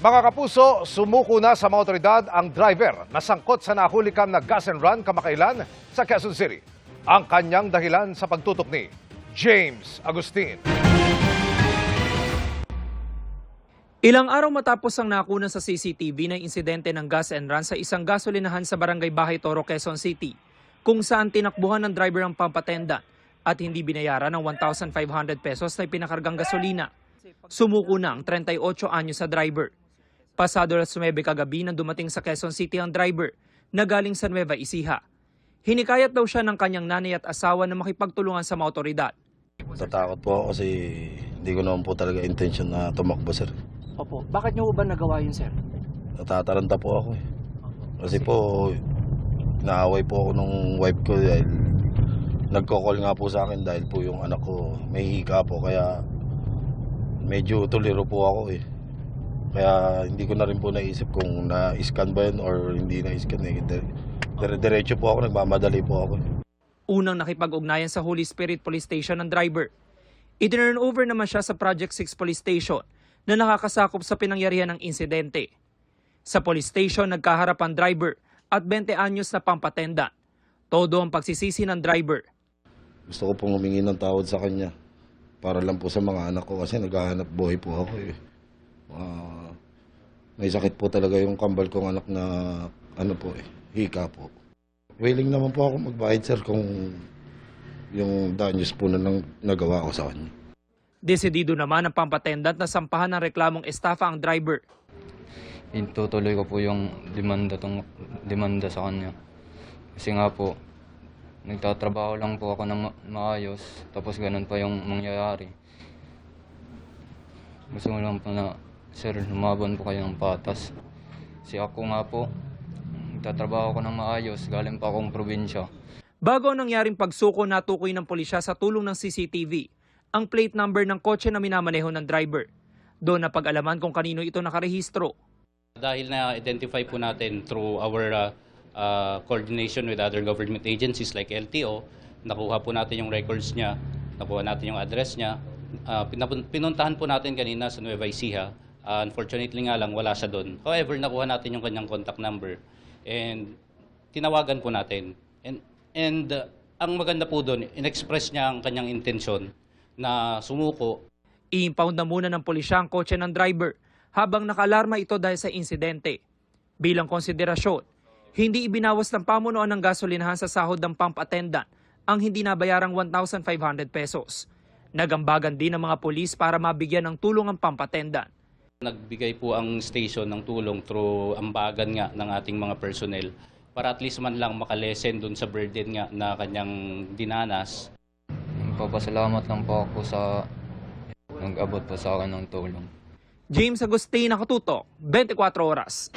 Mga kapuso, sumuko na sa mga otoridad ang driver na sangkot sa nahulikam na gas and run kamakailan sa Quezon City. Ang kanyang dahilan sa pagtutok ni James Agustin. Ilang araw matapos ang nakunan sa CCTV na insidente ng gas and run sa isang gasolinahan sa Barangay Bahay Toro, Quezon City, kung saan tinakbuhan ng driver ang pampatenda at hindi binayaran ng 1,500 pesos na ipinakargang gasolina. Sumuko na ang 38 anyo sa driver. Pasado alas 9 kagabi nang dumating sa Quezon City ang driver na galing sa Nueva Ecija. Hinikayat daw siya ng kanyang nanay at asawa na makipagtulungan sa mga otoridad. Tatakot po ako kasi hindi ko naman po talaga intention na tumakbo, sir. Opo, bakit niyo ba nagawa yun, sir? Natataranta po ako eh. Kasi po, naaway po ako nung wife ko dahil nagko-call nga po sa akin dahil po yung anak ko may hika po kaya medyo tuliro po ako eh. Kaya hindi ko na rin po naisip kung na-scan ba yun or hindi na-scan eh. Diretso po ako, nagmamadali po ako. Unang nakipag-ugnayan sa Holy Spirit Police Station ng driver. I-turn over naman siya sa Project 6 Police Station na nakakasakop sa pinangyarihan ng insidente. Sa police station, nagkaharap ang driver at 20 anyos na pampatenda. Todo ang pagsisisi ng driver. Gusto ko pong humingi ng tawad sa kanya para lang po sa mga anak ko kasi naghahanap buhay po ako eh. May sakit po talaga yung kambal kong anak na hika po. Willing naman po ako magbayad, sir, kung yung danyos po na nagawa ko sa kanya. Desidido naman ang pampatendant na sampahan ng reklamong estafa ang driver. Itutuloy ko po yung demanda sa kanya. Kasi nga po, nagtatrabaho lang po ako ng maayos, tapos ganun pa yung mangyayari. Gusto ko lang po na, sir, lumaban po kayo ng patas. Kasi ako nga po, nagtatrabaho ko ng maayos, galing pa akong probinsya. Bago ang nangyaring pagsuko, natukoy ng pulisya sa tulong ng CCTV ang plate number ng kotse na minamaneho ng driver. Doon na pag-alaman kung kanino ito nakarehistro. Dahil na-identify po natin through our coordination with other government agencies like LTO, nakuha po natin yung records niya, nakuha natin yung address niya. Pinuntahan po natin kanina sa Nueva Ecija. Unfortunately nga lang, wala siya doon. However, nakuha natin yung kanyang contact number and tinawagan po natin. And ang maganda po doon, in-express niya ang kanyang intensyon na sumuko. I-impound na muna ng pulisya ang kotse ng driver habang nakalarma ito dahil sa insidente. Bilang konsiderasyon, hindi ibinawas ng pamunuan ng gasolinahan sa sahod ng pump attendant ang hindi nabayarang 1,500 pesos. Nagambagan din ng mga pulis para mabigyan ng tulong ang pump attendant. Nagbigay po ang station ng tulong through ambagan nga ng ating mga personnel para at least man lang makalesen dun sa burden nga na kanyang dinanas. Papasalamat lang po ako sa nag-abot po sa akin ng tulong. James Agustin, Nakatutok, 24 Oras.